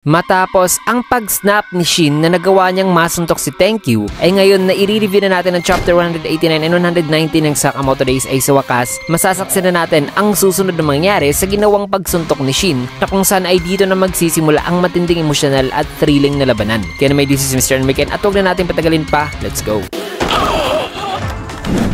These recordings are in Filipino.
Matapos ang pag-snap ni Shin na nagawa niyang masuntok si Thank You, ay ngayon na i-review na natin ang chapter 189 and 190 ng Sakamoto Days ay sa wakas, masasaksihan na natin ang susunod na mangyari sa ginawang pagsuntok ni Shin na kung saan ay dito na magsisimula ang matinding emosyonal at thrilling na labanan. Kaya naman this is Mr. Enrique at huwag na natin patagalin pa, let's go!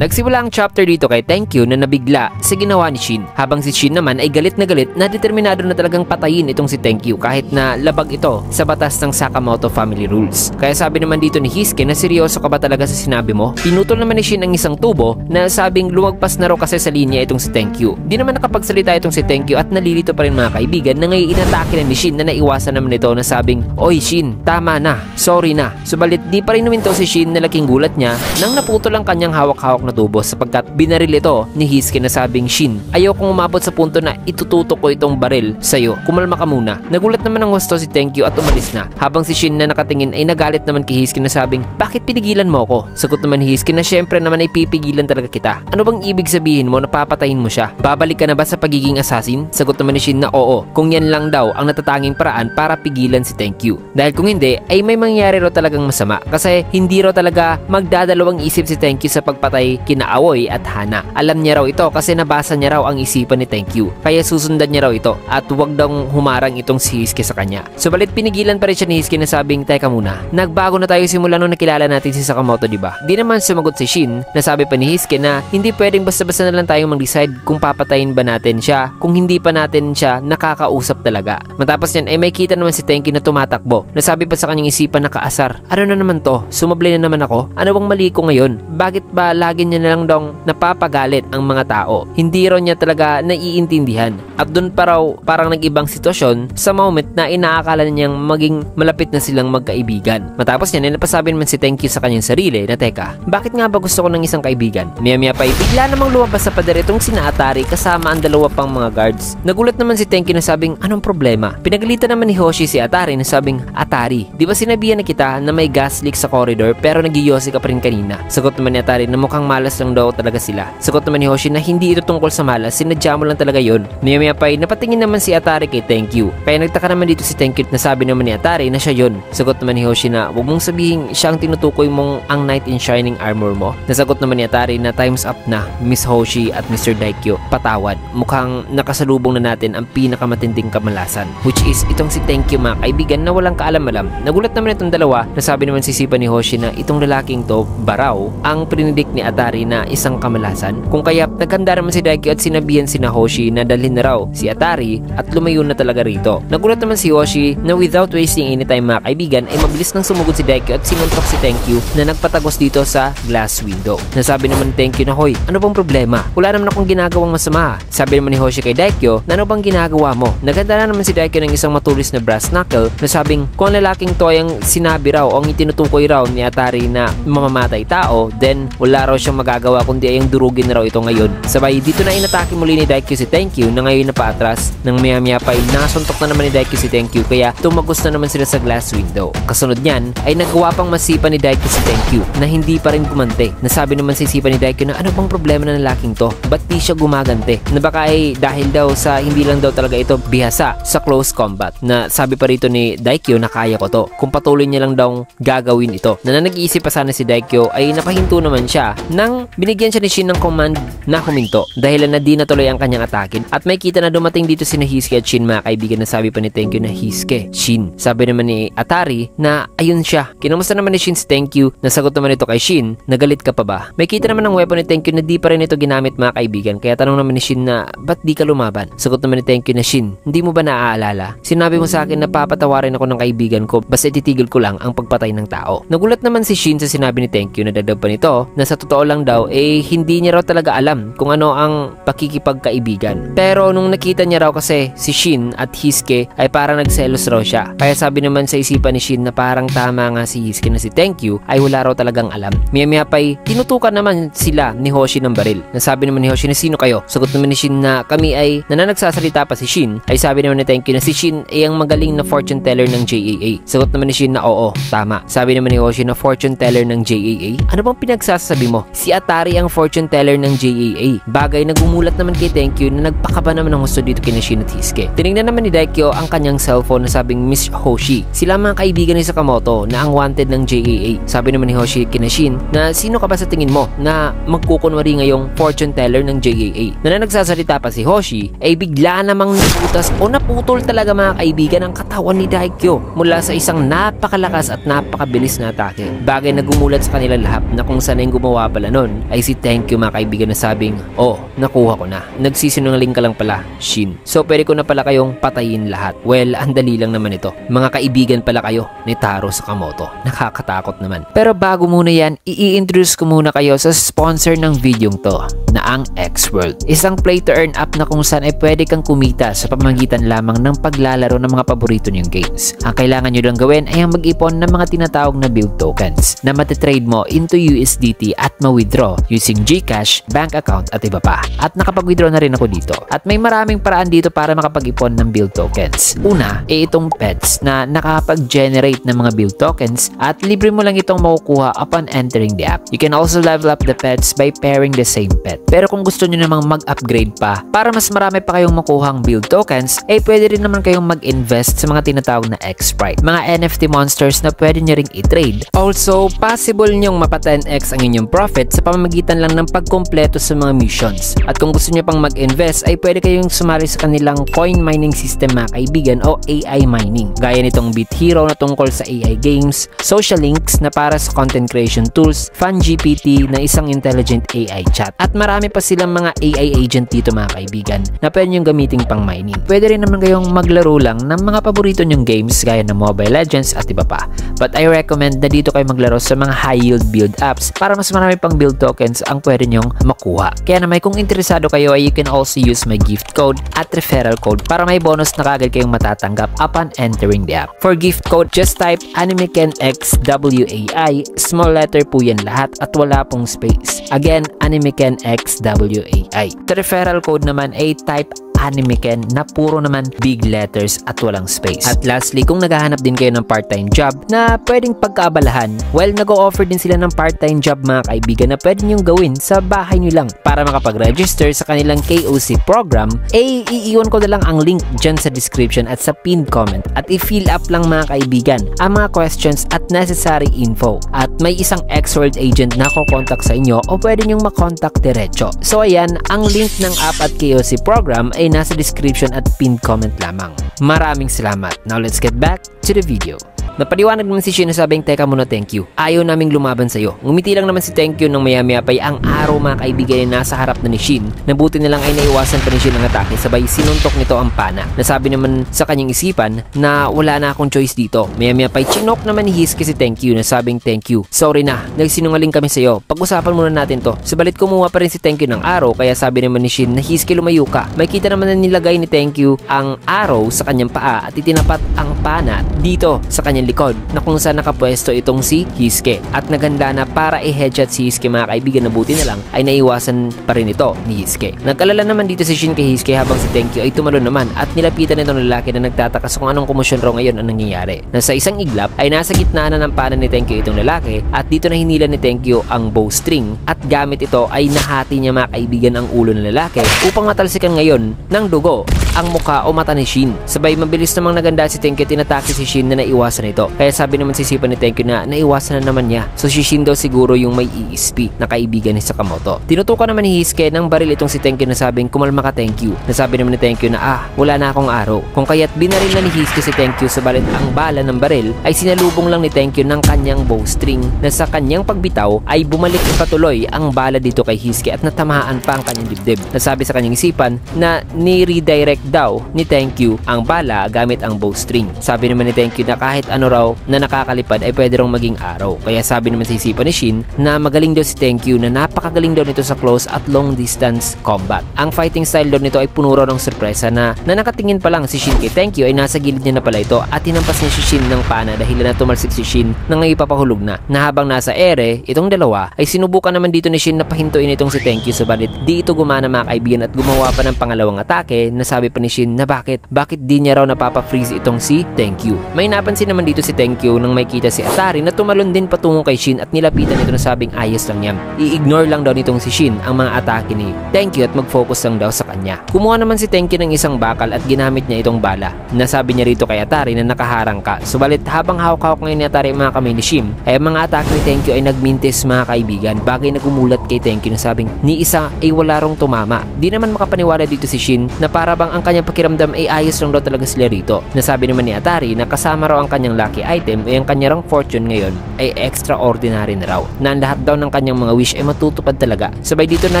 Nagsimula ang chapter dito kay Thank You na nabigla sa ginawa ni Shin, habang si Shin naman ay galit na determinado na talagang patayin itong si Thank You kahit na labag ito sa batas ng Sakamoto family rules. Kaya sabi naman dito ni Hisuke na seryoso ka ba talaga sa sinabi mo? Pinutol naman ni Shin ang isang tubo na sabing lumagpas na raw kasi sa linya itong si Thank You. Di naman nakapagsalita itong si Thank You at nalilito pa rin mga kaibigan na ngayon inatake na ni Shin na naiwasan naman ito na sabing, "Oy Shin, tama na, sorry na." Subalit di pa rin naminto si Shin na laking gulat niya nang naputol ang kanyang hawak-hawak na tubo sapagkat binaril ito ni Hisuke na sabing, "Shin, ayaw kong umabot sa punto na itututok ko itong baril sa'yo. Kumalma ka muna." Nagulat naman ang husto si Thank You at umalis na, habang si Shin na nakatingin ay nagalit naman kay Hisuke na sabing, "Bakit pinigilan mo ko?" Sagot naman ni Hisuke na syempre naman ay pipigilan talaga kita. "Ano bang ibig sabihin mo na papatayin mo siya? Babalik ka na ba sa pagiging assassin?" Sagot naman ni Shin na oo, kung yan lang daw ang natatanging paraan para pigilan si Thank You. Dahil kung hindi ay may mangyari raw talagang masama kasi hindi raw talaga magdadalawang isip si Thank You sa pagpatay kina Aoi at Hana. Alam niya raw ito kasi nabasa niya raw ang isipan ni Thank You. Kaya susundan niya raw ito at huwag daw humarang itong si Hisuke sa kanya. Subalit pinigilan pa rin siya ni Hisuke na sabing, "Teka muna, nagbago na tayo simula nung nakilala natin si Sakamoto, diba?" Di naman sumagot si Shin na sabi pa ni Hisuke na hindi pwedeng basta-basta na lang tayong mag-decide kung papatayin ba natin siya kung hindi pa natin siya nakakausap talaga. Matapos yan ay may kita naman si Thank You na tumatakbo. Nasabi pa sa kanyang isipan na kaasar, "Ano na naman to? Sumablay na naman ako? Ano bang mali ko ngayon? Bakit ba lagi niya na lang daw napapagalit ang mga tao?" Hindi raw niya talaga naiintindihan. At doon pa raw parang nag-ibang sitwasyon sa moment na inaakala niyang maging malapit na silang magkaibigan. Matapos niya, napasabi naman si Thank You sa kanyang sarili na teka, bakit nga ba gusto ko ng isang kaibigan? Maya-maya pa bigla namang lumabas sa pader itong sina Atari kasama ang dalawa pang mga guards. Nagulat naman si Thank You na sabing, "Anong problema?" Pinagalitan naman ni Hoshi si Atari na sabing, "Atari, di ba sinabihan na kita na may gas leak sa corridor pero nag-iyosi ka pa rin kanina?" Sagot naman ni Atari na mukhang malas lang daw talaga sila. Sagot naman ni Hoshi na hindi ito tungkol sa malas, sinadya mo lang talaga yon. Maya-maya pa napatingin naman si Atari kay Thank You. Kaya nagtaka naman dito si Thank You na sabi naman ni Atari na siya yon. Sagot naman ni Hoshi na huwag mong sabihin siya ang tinutukoy mong ang knight in shining armor mo. Nasagot naman ni Atari na time's up na, Miss Hoshi at Mr. Daikyo. Patawad. Mukhang nakasalubong na natin ang pinakamatinding kamalasan. Which is itong si Thank You mga kaibigan na walang kaalam-alam. Nagulat naman itong dalawa na sabi naman si Sipa ni Hoshi na itong lalaking to, Baraw, ang prinidik ni Atari na isang kamalasan. Kung kaya naghanda naman si Daikyo at sinabihan si Hoshi na dalhin na raw si Atari at lumayo na talaga rito. Nagulat naman si Hoshi na without wasting any time mga kaibigan ay mabilis nang sumugod si Daikyo at sinuntok si Thank You na nagpatagos dito sa glass window. Nasabi naman ni Thank You na, "Hoy, ano bang problema? Wala naman akong ginagawang masama." Sabi naman ni Hoshi kay Daikyo na, "Ano bang ginagawa mo?" Naghanda na naman si Daikyo ng isang matulis na brass knuckle na sabing kung ang lalaking to ay ang sinabi raw o ang itinutukoy raw ni Atari na mamamatay tao, then wala raw siyang magagawa kundi ay ang durugin na raw ito ngayon. Sabay dito na inatake muli ni Daikyo si Thank You na ngayon na paatras. Nang maya-maya pa ay nasuntok na naman ni Daikyo si Thank You kaya tumagos na naman sila sa glass window. Kasunod niyan ay nagawa pang masipa ni Daikyo si Thank You na hindi pa rin gumante. Nasabi naman si Sipa ni Daikyo na ano bang problema ng lalaking to? Ba't di siya gumagante? Na baka ay dahil daw sa hindi lang daw talaga ito bihasa sa close combat. Na sabi pa rito ni Daikyo na kaya ko to. Kung patuloy niya lang daw gagawin ito. Na nag-iisip pa sana si Daikyo ay napahinto naman siya nang binigyan siya ni Shin ng command na huminto dahil na di natuloy ang kanyang atakin. At may kita na dumating dito si Hisuke at Shin mga kaibigan na sabi pa ni Thank You na Hisuke, Shin. Sabi naman ni Atari na ayun siya. Kinamusta naman ni Shin si Thank You. Nasagot naman ito kay Shin, "Nagalit ka pa ba?" May kita naman ng weapon ni Thank You na di pa rin ito ginamit mga kaibigan. Kaya tanong naman ni Shin na ba't di ka lumaban? Sagot naman ni Thank You na, "Shin, hindi mo ba naaalala? Sinabi mo sa akin na papatawarin ako ng kaibigan ko basta ititigil ko lang ang pagpatay ng tao." Nagulat naman si Shin sa sinabi ni Thank You na dagdag pa nito na sa totoo lang daw hindi niya raw talaga alam kung ano ang pakikipagkaibigan. Pero nung nakita niya raw kasi si Shin at Hisuke ay parang nagselos raw siya. Kaya sabi naman sa isipan ni Shin na parang tama nga si Hisuke na si Thank You ay wala raw talagang alam. Maya-maya pa'y tinutukan naman sila ni Hoshi ng baril. Nasabi naman ni Hoshi na, "Sino kayo?" Sagot naman ni Shin na kami ay nananagsasalita pa si Shin. Ay sabi naman ni Thank You na si Shin ay ang magaling na fortune teller ng JAA. Sagot naman ni Shin na oo, tama. Sabi naman ni Hoshi na fortune teller ng JAA? Ano bang pinagsasabi mo? si Atari ang fortune teller ng JAA. Bagay na gumulat naman kay Tenkyu na nagpakaba naman ng gusto dito kina Shin at Hisuke. Tinignan naman ni Daikyo ang kanyang cellphone na sabing Miss Hoshi. Sila mga kaibigan ni Sakamoto na ang wanted ng JAA. Sabi naman ni Hoshi kina Shin na sino ka ba sa tingin mo na magkukunwari ngayong fortune teller ng JAA. Na nagsasalita pa si Hoshi ay bigla namang naputas o naputol talaga mga kaibigan ang katawan ni Daikyo mula sa isang napakalakas at napakabilis na atake. Bagay na gumulat sa kanila lahat na kung saan yung gumawa pala nun ay si Tenkyu mga kaibigan na sabing, oh, nakuha ko na. Nagsisinungaling ka lang pala, Shin. So pwede ko na pala kayong patayin lahat. Well, andali lang naman ito. Mga kaibigan pala kayo ni Taro Sakamoto. Nakakatakot naman. Pero bago muna yan, i-introduce ko muna kayo sa sponsor ng videong to na ang X-World. Isang play to earn app na kung saan ay pwede kang kumita sa pamamagitan lamang ng paglalaro ng mga paborito niyong games. Ang kailangan nyo lang gawin ay ang mag-ipon ng mga tinatawag na build tokens na matitrade mo into USDT at ma-withdraw using GCash, bank account at iba pa. At nakapag-withdraw na rin ako dito. At may maraming paraan dito para makapag-ipon ng build tokens. Una, itong pets na nakapag-generate ng mga build tokens at libre mo lang itong makukuha upon entering the app. You can also level up the pets by pairing the same pet. Pero kung gusto nyo namang mag-upgrade pa para mas marami pa kayong makuhang build tokens, ay pwede rin naman kayong mag-invest sa mga tinatawag na X-Sprite, mga NFT monsters na pwede nyo ring i-trade. Also, possible nyong mapa 10x ang inyong profit sa pamamagitan lang ng pagkompleto sa mga missions. At kung gusto nyo pang mag-invest, ay pwede kayong sumali sa kanilang coin mining system mga kaibigan o AI mining. Gaya nitong Bit Hero na tungkol sa AI games, Social Links na para sa content creation tools, FunGPT na isang intelligent AI chat. At marami pa silang mga AI agent dito mga kaibigan na pwede nyong gamitin pang mining. Pwede rin naman kayong maglaro lang ng mga paborito nyong games gaya ng Mobile Legends at iba pa. But I recommend na dito kayo maglaro sa mga high yield build apps para mas marami pang build tokens ang pwede nyong makuha. Kaya naman kung interesado kayo ay you can also use my gift code at referral code para may bonus na kagad kayong matatanggap upon entering the app. For gift code, just type AnimekenXWAI, small letter po yan lahat at wala pong space. Again, AnimekenXWAI. The referral code naman ay type Animeken na puro naman big letters at walang space. At lastly, kung naghahanap din kayo ng part-time job na pwedeng pagkaabalahan, well, nag-o-offer din sila ng part-time job mga kaibigan na pwede nyong gawin sa bahay nyo lang. Para makapag-register sa kanilang KOC program, ay iiwan ko na lang ang link dyan sa description at sa pinned comment. At i-fill up lang mga kaibigan ang mga questions at necessary info. At may isang X-World agent na ko-contact sa inyo o pwede nyong makontak diretso. So ayan, ang link ng app at KOC program ay nasa description at pinned comment lamang. Maraming salamat. Now let's get back to the video. Napaliwanag naman si Shin na sabing, teka muna Tenkyu, ayaw naming lumaban sa'yo. Ngumiti lang naman si Tenkyu nang maya-maya pa'y ang araw mga kaibigan na nasa harap na ni Shin. Nabuti na lang ay naiwasan pa ni Shin ang atake, sabay sinuntok nito ang pana. Nasabi naman sa kanyang isipan na wala na akong choice dito. Maya-maya pa'y chinok naman ni Hisuke si Tenkyu na sabing, Tenkyu, sorry na, nagsinungaling kami sa'yo. Pag-usapan muna natin to. Sabalit kumuha pa rin si Tenkyu ng araw, kaya sabi naman ni Shin na Hisuke, lumayo ka. May kita naman na nilagay ni Tenkyu ang araw sa kanyang paa at itinapat ang pana dito sa kanyang likod na kung saan nakapwesto itong si Hisuke at naganda na para i-headshot si Hisuke mga kaibigan. Na buti na lang ay naiwasan pa rin ito ni Hisuke. Nag-alala naman dito si Shin kay Hisuke habang si Tenkyu ay tumalon naman at nilapitan itong lalaki na nagtataka sa kung anong komosyon raw ngayon ang nangyayari. Na sa isang iglap ay nasa gitna na ng pana ni Tenkyu itong lalaki at dito na hinila ni Tenkyu ang bowstring at gamit ito ay nahati niya mga kaibigan ang ulo ng lalaki upang matalsikan ngayon ng dugo ang muka o mata ni Shin. Sabay mabilis namang naganda si Tenkyu, tinatake si Shin na naiwasan ito. Kaya sabi naman si Sipa ni Tenkyu na naiwasan na naman niya. So si Shin daw siguro yung may ESP na kaibigan ni Sakamoto. Tinutukan naman ni Hisuke ng baril itong si Tenkyu na sabing, kumalma ka Tenkyu. Nasabi naman ni Tenkyu na wala na akong araw. Kung kaya't binaril na ni Hisuke si Tenkyu, sabalit ang bala ng baril ay sinalubong lang ni Tenkyu ng kanyang bowstring na sa kanyang pagbitaw ay bumalik patuloy ang bala dito kay Hisuke at natamaan pa ang kanyang dibdib. Nasabi sa kanyang isipan na ni-redirect daw ni Tenkyu ang bala gamit ang bowstring. Sabi naman ni Tenkyu na kahit ano raw na nakakalipad ay pwede rong maging araw. Kaya sabi naman sa isipan ni Shin na magaling daw si Tenkyu na napakagaling daw nito sa close at long distance combat. Ang fighting style daw nito ay puno raw ng sorpresa na nakatingin pa lang si Shin kay Tenkyu ay nasa gilid niya na pala ito at hinampas niya si Shin ng pana dahil na tumalsik si Shin nang ipapahulog na. Na habang nasa ere, itong dalawa ay sinubukan naman dito ni Shin na pahintuin itong si Tenkyu, sabalit di ito gumana mga kaibigan at gumawa pa ng pangalawang atake na sabi sabi pa ni Shin na bakit di niya raw napapa-freeze itong si Tenkyu. May napansin naman dito si Tenkyu nang may kita si Atari na tumalon din patungo kay Shin at nilapitan ito na sabing ayos lang yan. I-ignore lang daw nitong si Shin ang mga atake ni Tenkyu at mag-focus lang daw sa kanya. Kumuha naman si Tenkyu ng isang bakal at ginamit niya itong bala. Nasabi niya rito kay Atari na nakaharang ka. Subalit habang hawak-hawak ngayon ni Atari ang mga kamay ni Shin, ay mga atake ni Tenkyu ay nagmintis mga kaibigan. Bagay na gumulat kay Tenkyu na sabing ni isa ay wala rong tumama. Di naman makapaniwala dito si Shin na para bang ang kanyang pakiramdam ay ayos lang daw talaga sila rito. Nasabi naman ni Atari na kasama raw ang kanyang lucky item ay ang kanyang fortune ngayon ay extraordinary na raw. Na ang lahat daw ng kanyang mga wish ay matutupad talaga. Sabay dito na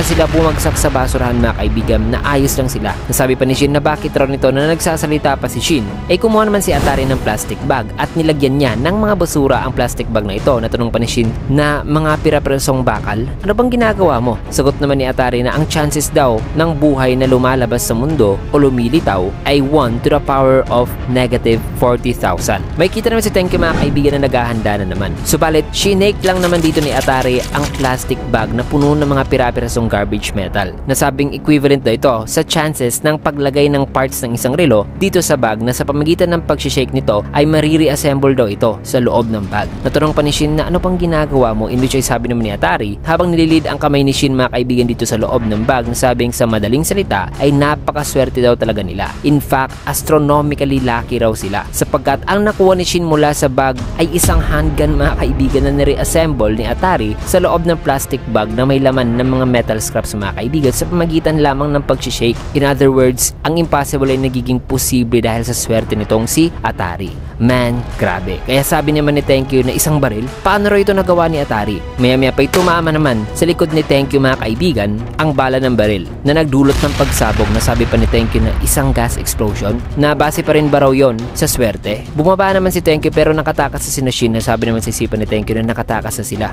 sila bumagsak sa basurahan mga kaibigan na ayos lang sila. Nasabi pa ni Shin na bakit raw nito na nagsasalita pa si Shin ay kumuha naman si Atari ng plastic bag at nilagyan niya ng mga basura ang plastic bag na ito. Natanong pa ni Shin na mga pira-pirasong bakal, ano bang ginagawa mo? Sagot naman ni Atari na ang chances daw ng buhay na lumalabas sa mundo o lumilitaw ay 1 to the power of negative 40,000. May kita naman si Tenkyu mga kaibigan na naghahanda na naman. Subalit, shinake lang naman dito ni Atari ang plastic bag na puno ng mga pira-pirasong garbage metal. Nasabing equivalent daw ito sa chances ng paglagay ng parts ng isang relo dito sa bag na sa pamagitan ng pag-shake nito ay mariri-assemble daw ito sa loob ng bag. Natanong pa ni Shin na ano pang ginagawa mo, in which ay sabi naman ni Atari habang nililid ang kamay ni Shin mga kaibigan dito sa loob ng bag na sabing sa madaling salita ay napakaswerte daw talaga nila. In fact, astronomically lucky raw sila sapagkat ang nakuha ni Shin mula sa bag ay isang handgun mga kaibigan na nire-assemble ni Atari sa loob ng plastic bag na may laman ng mga metal scraps mga kaibigan sa pamagitan lamang ng pag-shake. In other words, ang impossible ay nagiging posible dahil sa swerte nitong si Atari. Man, grabe. Kaya sabi naman ni Tenkyu na isang baril, paano raw ito nagawa ni Atari? Maya-maya pa'y tumama naman sa likod ni Tenkyu mga kaibigan ang bala ng baril na nagdulot ng pagsabog na sabi pa ni Tenkyu na isang gas explosion na base pa rin ba raw yun sa swerte? Bumaba naman si Tenkyu pero nakatakas sa si Shin na sabi naman sa isipan ni Tenkyu na nakatakas na sila.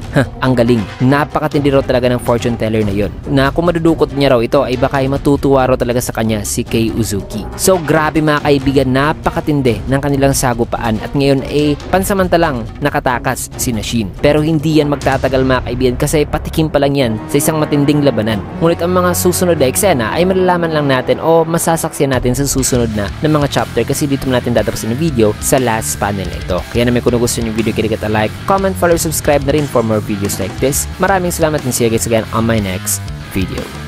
Ang galing. Napakatindi raw talaga ng fortune teller na yon. Na kung madudukot niya raw ito ay baka ay matutuwa raw talaga sa kanya si Kei Uzuki. So grabe mga kaibigan, napakatindi ng kanilang sagupaan at ngayon ay pansamantalang nakatakas si Shin. Pero hindi yan magtatagal mga kaibigan kasi patikim pa lang yan sa isang matinding labanan. Ngunit ang mga susunod na eksena ay malalaman lang natin o masasaksiyan natin sa susunod na ng mga chapter kasi dito natin datapusin yung video sa last panel na ito. Kaya naman kung nagustuhan yung video, kilikat a like, comment, follow, subscribe na rin for more videos like this. Maraming salamat and see you guys again on my next video.